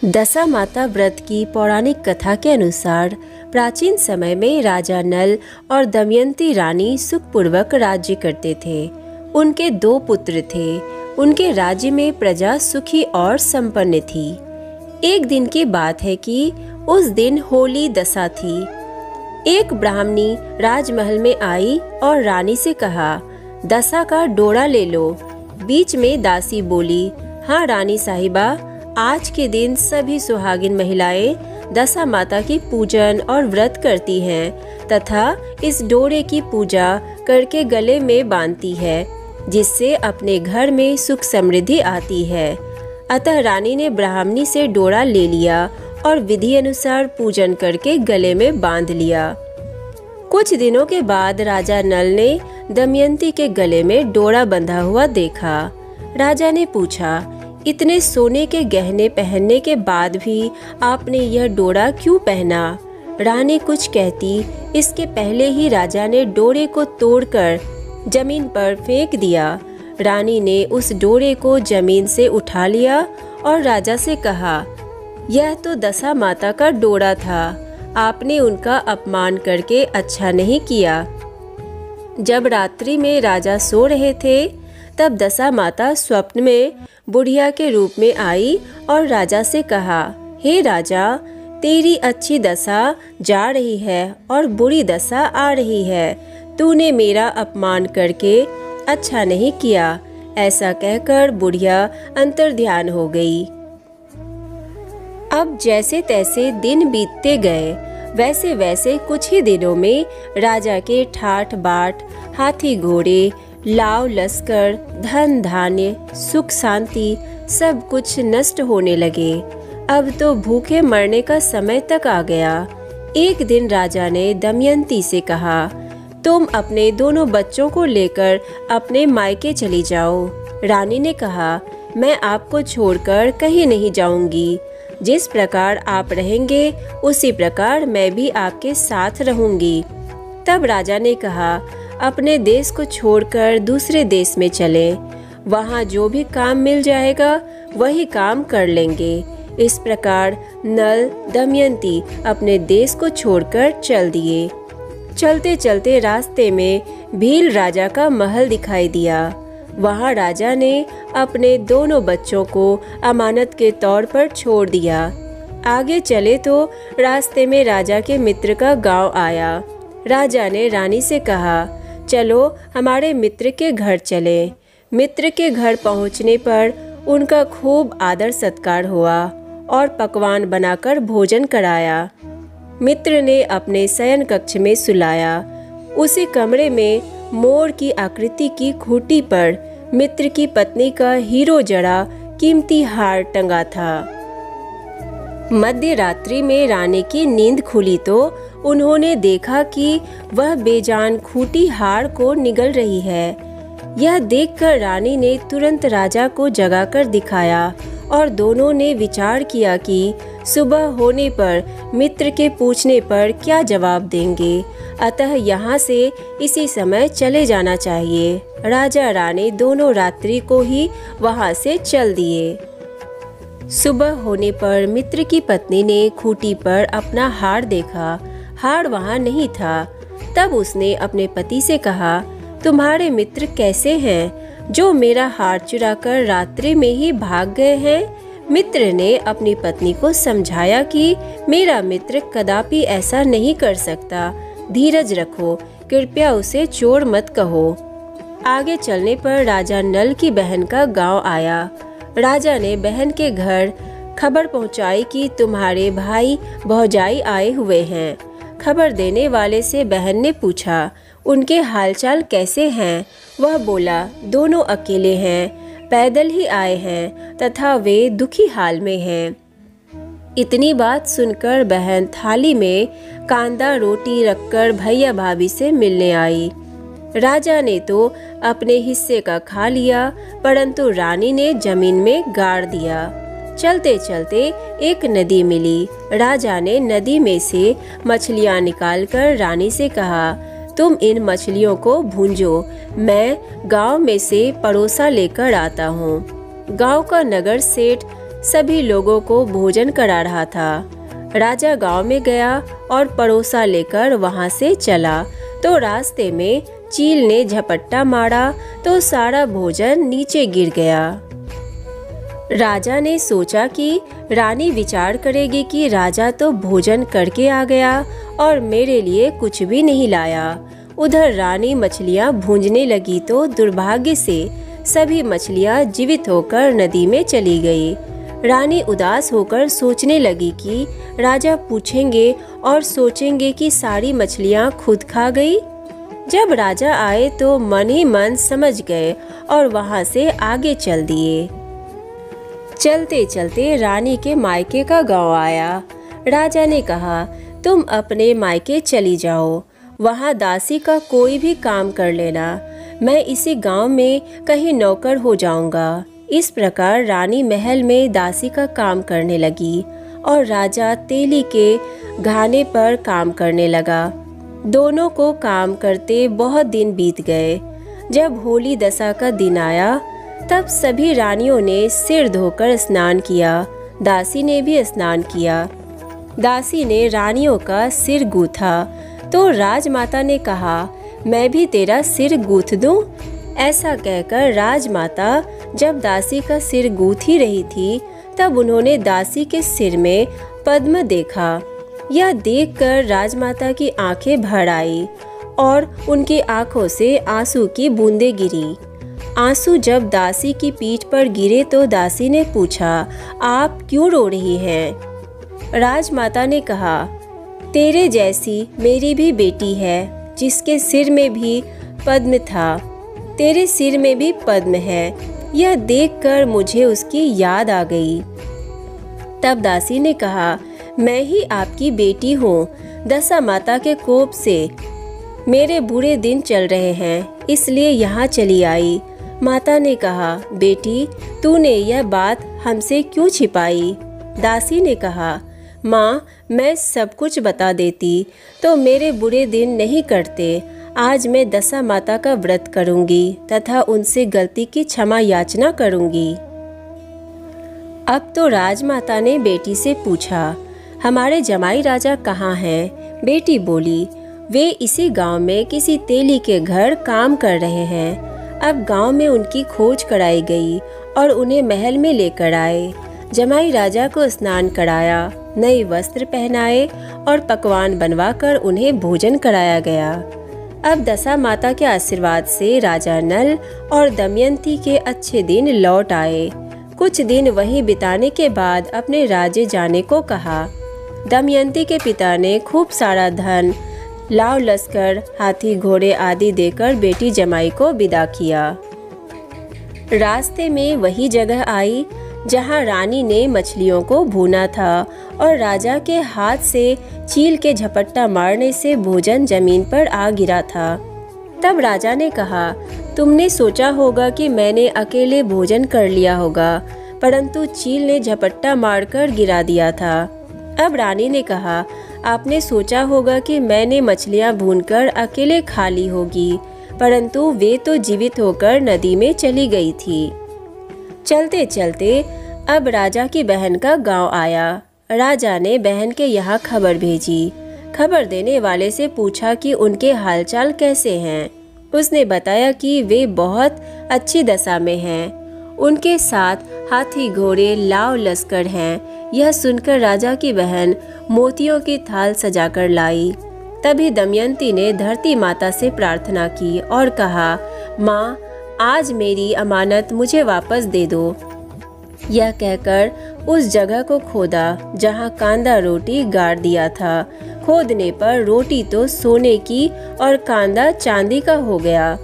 दशा माता व्रत की पौराणिक कथा के अनुसार प्राचीन समय में राजा नल और दमयंती रानी सुखपूर्वक राज्य करते थे। उनके 2 पुत्र थे। उनके राज्य में प्रजा सुखी और संपन्न थी। एक दिन की बात है कि उस दिन होली दशा थी। एक ब्राह्मणी राजमहल में आई और रानी से कहा, दशा का डोरा ले लो। बीच में दासी बोली, हाँ रानी साहिबा, आज के दिन सभी सुहागिन महिलाएं दशा माता की पूजन और व्रत करती हैं तथा इस डोरे की पूजा करके गले में बांधती है, जिससे अपने घर में सुख समृद्धि आती है। अतः रानी ने ब्राह्मणी से डोरा ले लिया और विधि अनुसार पूजन करके गले में बांध लिया। कुछ दिनों के बाद राजा नल ने दमयंती के गले में डोरा बंधा हुआ देखा। राजा ने पूछा, इतने सोने के गहने पहनने के बाद भी आपने यह डोरा क्यों पहना? रानी कुछ कहती, इसके पहले ही राजा ने डोरे को तोड़कर जमीन पर फेंक दिया। रानी ने उस डोरे को जमीन से उठा लिया और राजा से कहा, यह तो दशा माता का डोरा था, आपने उनका अपमान करके अच्छा नहीं किया। जब रात्रि में राजा सो रहे थे, तब दशा माता स्वप्न में बुढ़िया के रूप में आई और राजा से कहा, हे राजा, तेरी अच्छी दशा जा रही है और बुरी दशा आ रही है। तूने मेरा अपमान करके अच्छा नहीं किया। ऐसा कहकर बुढ़िया अंतर्ध्यान हो गई। अब जैसे तैसे दिन बीतते गए, वैसे वैसे कुछ ही दिनों में राजा के ठाठ बाट, हाथी घोड़े, लाव लश्कर, धन धान्य, सुख शांति सब कुछ नष्ट होने लगे। अब तो भूखे मरने का समय तक आ गया। एक दिन राजा ने दमयंती से कहा, तुम अपने दोनों बच्चों को लेकर अपने मायके चली जाओ। रानी ने कहा, मैं आपको छोड़कर कहीं नहीं जाऊंगी। जिस प्रकार आप रहेंगे उसी प्रकार मैं भी आपके साथ रहूंगी। तब राजा ने कहा, अपने देश को छोड़कर दूसरे देश में चलें। वहाँ जो भी काम मिल जाएगा वही काम कर लेंगे। इस प्रकार नल दमयंती अपने देश को छोड़कर चल दिए। चलते चलते रास्ते में भील राजा का महल दिखाई दिया। वहाँ राजा ने अपने दोनों बच्चों को अमानत के तौर पर छोड़ दिया। आगे चले तो रास्ते में राजा के मित्र का गांव आया। राजा ने रानी से कहा, चलो हमारे मित्र के घर चलें। मित्र के घर पहुंचने पर उनका खूब आदर सत्कार हुआ और पकवान बनाकर भोजन कराया। मित्र ने अपने शयन कक्ष में सुलाया। उसी कमरे में मोर की आकृति की खूंटी पर मित्र की पत्नी का हीरो जड़ा कीमती हार टंगा था। मध्य रात्रि में रानी की नींद खुली तो उन्होंने देखा कि वह बेजान खूंटी हार को निगल रही है। यह देखकर रानी ने तुरंत राजा को जगाकर दिखाया और दोनों ने विचार किया कि सुबह होने पर मित्र के पूछने पर क्या जवाब देंगे। अतः यहाँ से इसी समय चले जाना चाहिए। राजा रानी दोनों रात्रि को ही वहाँ से चल दिए। सुबह होने पर मित्र की पत्नी ने खूंटी पर अपना हार देखा। हार वहाँ नहीं था। तब उसने अपने पति से कहा, तुम्हारे मित्र कैसे हैं जो मेरा हार चुराकर रात्रि में ही भाग गए हैं? मित्र ने अपनी पत्नी को समझाया कि मेरा मित्र कदापि ऐसा नहीं कर सकता। धीरज रखो, कृपया उसे चोर मत कहो। आगे चलने पर राजा नल की बहन का गांव आया। राजा ने बहन के घर खबर पहुंचाई कि तुम्हारे भाई भौजाई आए हुए हैं। खबर देने वाले से बहन ने पूछा, उनके हालचाल कैसे हैं? वह बोला, दोनों अकेले हैं, पैदल ही आए हैं तथा वे दुखी हाल में हैं। इतनी बात सुनकर बहन थाली में कांदा रोटी रखकर भैया भाभी से मिलने आई। राजा ने तो अपने हिस्से का खा लिया, परंतु रानी ने जमीन में गाड़ दिया। चलते चलते एक नदी मिली। राजा ने नदी में से मछलियां निकालकर रानी से कहा, तुम इन मछलियों को भूंजो, मैं गांव में से परोसा लेकर आता हूँ। गांव का नगर सेठ सभी लोगों को भोजन करा रहा था। राजा गांव में गया और परोसा लेकर वहां से चला तो रास्ते में चील ने झपट्टा मारा तो सारा भोजन नीचे गिर गया। राजा ने सोचा कि रानी विचार करेगी कि राजा तो भोजन करके आ गया और मेरे लिए कुछ भी नहीं लाया। उधर रानी मछलियां भूंजने लगी तो दुर्भाग्य से सभी मछलियां जीवित होकर नदी में चली गई। रानी उदास होकर सोचने लगी कि राजा पूछेंगे और सोचेंगे कि सारी मछलियां खुद खा गई। जब राजा आए तो मन ही मन समझ गए और वहां से आगे चल दिए। चलते चलते रानी के मायके का गांव आया। राजा ने कहा, तुम अपने मायके चली जाओ, वहां दासी का कोई भी काम कर लेना, मैं इसी गांव में कहीं नौकर हो जाऊंगा। इस प्रकार रानी महल में दासी का काम करने लगी और राजा तेली के घाने पर काम करने लगा। दोनों को काम करते बहुत दिन बीत गए। जब होली दशा का दिन आया तब सभी रानियों ने सिर धोकर स्नान किया। दासी ने भी स्नान किया। दासी ने रानियों का सिर गूथा तो राजमाता ने कहा, मैं भी तेरा सिर गूथ दूं? ऐसा कहकर राजमाता जब दासी का सिर गूथ ही रही थी तब उन्होंने दासी के सिर में पद्म देखा। यह देखकर राजमाता की आंखें भर आई और उनकी आंखों से आंसू की बूंदें गिरी। आंसू जब दासी की पीठ पर गिरे तो दासी ने पूछा, आप क्यों रो रही हैं? राजमाता ने कहा, तेरे जैसी मेरी भी बेटी है जिसके सिर में भी पद्म था, तेरे सिर में भी पद्म है। यह देखकर मुझे उसकी याद आ गई। तब दासी ने कहा, मैं ही आपकी बेटी हूँ। दशा माता के कोप से मेरे बुरे दिन चल रहे हैं, इसलिए यहाँ चली आई। माता ने कहा, बेटी तूने यह बात हमसे क्यों छिपाई? दासी ने कहा, माँ मैं सब कुछ बता देती तो मेरे बुरे दिन नहीं कटते। आज मैं दशा माता का व्रत करूँगी तथा उनसे गलती की क्षमा याचना करूँगी। अब तो राजमाता ने बेटी से पूछा, हमारे जमाई राजा कहाँ हैं? बेटी बोली, वे इसी गांव में किसी तेली के घर काम कर रहे हैं। अब गांव में उनकी खोज कराई गई और उन्हें महल में लेकर आए। जमाई राजा को स्नान कराया, नए वस्त्र पहनाए और पकवान बनवाकर उन्हें भोजन कराया गया। अब दशा माता के आशीर्वाद से राजा नल और दमयंती के अच्छे दिन लौट आए। कुछ दिन वहीं बिताने के बाद अपने राज्य जाने को कहा। दमयंती के पिता ने खूब सारा धन, लाव लश्कर, हाथी घोड़े आदि देकर बेटी जमाई को विदा किया। रास्ते में वही जगह आई जहां रानी ने मछलियों को भूना था और राजा के हाथ से चील के झपट्टा मारने से भोजन जमीन पर आ गिरा था। तब राजा ने कहा, तुमने सोचा होगा कि मैंने अकेले भोजन कर लिया होगा, परंतु चील ने झपट्टा मारकर गिरा दिया था। अब रानी ने कहा, आपने सोचा होगा कि मैंने मछलियां भूनकर अकेले खा ली होगी, परंतु वे तो जीवित होकर नदी में चली गई थी। चलते चलते अब राजा की बहन का गांव आया। राजा ने बहन के यहाँ खबर भेजी। खबर देने वाले से पूछा कि उनके हालचाल कैसे हैं। उसने बताया कि वे बहुत अच्छी दशा में हैं। उनके साथ हाथी घोड़े लाव लश्कर हैं। यह सुनकर राजा की बहन मोतियों की थाल सजाकर लाई। तभी दमयंती ने धरती माता से प्रार्थना की और कहा, माँ आज मेरी अमानत मुझे वापस दे दो। यह कहकर उस जगह को खोदा जहाँ कांदा रोटी गाड़ दिया था। खोदने पर रोटी तो सोने की और कांदा चांदी का हो गया।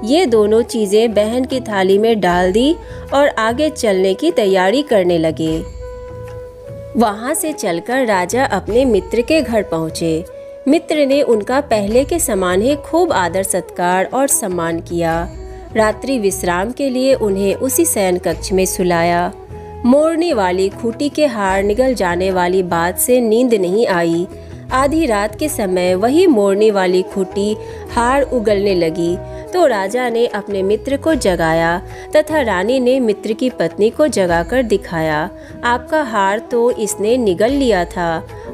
ये दोनों चीजें बहन की थाली में डाल दी और आगे चलने की तैयारी करने लगे। वहां से चलकर राजा अपने मित्र के घर पहुंचे। मित्र ने उनका पहले के समान ही खूब आदर सत्कार और सम्मान किया। रात्रि विश्राम के लिए उन्हें उसी शयन कक्ष में सुलाया। मोड़ने वाली खूंटी के हार निगल जाने वाली बात से नींद नहीं आई। आधी रात के समय वही मोड़ने वाली खूंटी हाड़ उगलने लगी तो राजा ने अपने मित्र को जगाया तथा रानी ने मित्र की पत्नी को जगाकर दिखाया। आपका हाड़ तो इसने निगल लिया था।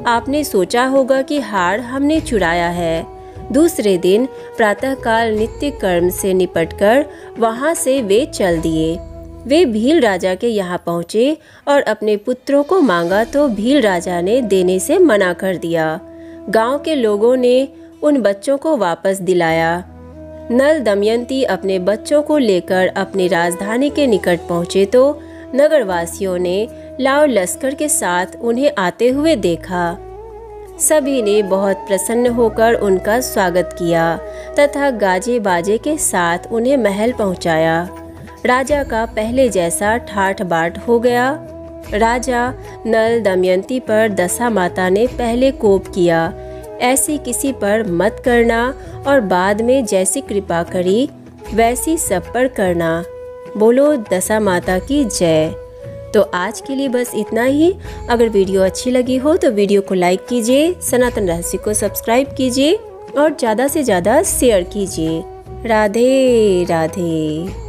आपने सोचा होगा कि हाड़ हमने चुराया है। दूसरे दिन प्रातःकाल नित्य कर्म से निपटकर वहाँ से वे चल दिए। वे भील राजा के यहाँ पहुँचे और अपने पुत्रों को मांगा तो भील राजा ने देने से मना कर दिया। गांव के लोगों ने उन बच्चों को वापस दिलाया। नल दमयंती अपने बच्चों को लेकर अपनी राजधानी के निकट पहुँचे तो नगरवासियों ने लाव लश्कर के साथ उन्हें आते हुए देखा। सभी ने बहुत प्रसन्न होकर उनका स्वागत किया तथा गाजे बाजे के साथ उन्हें महल पहुँचाया। राजा का पहले जैसा ठाठ बाट हो गया। राजा नल दमयंती पर दशा माता ने पहले कोप किया, ऐसी किसी पर मत करना और बाद में जैसी कृपा करी वैसी सब पर करना। बोलो दशा माता की जय। तो आज के लिए बस इतना ही। अगर वीडियो अच्छी लगी हो तो वीडियो को लाइक कीजिए, सनातन रहस्य को सब्सक्राइब कीजिए और ज़्यादा से ज़्यादा शेयर कीजिए। राधे राधे।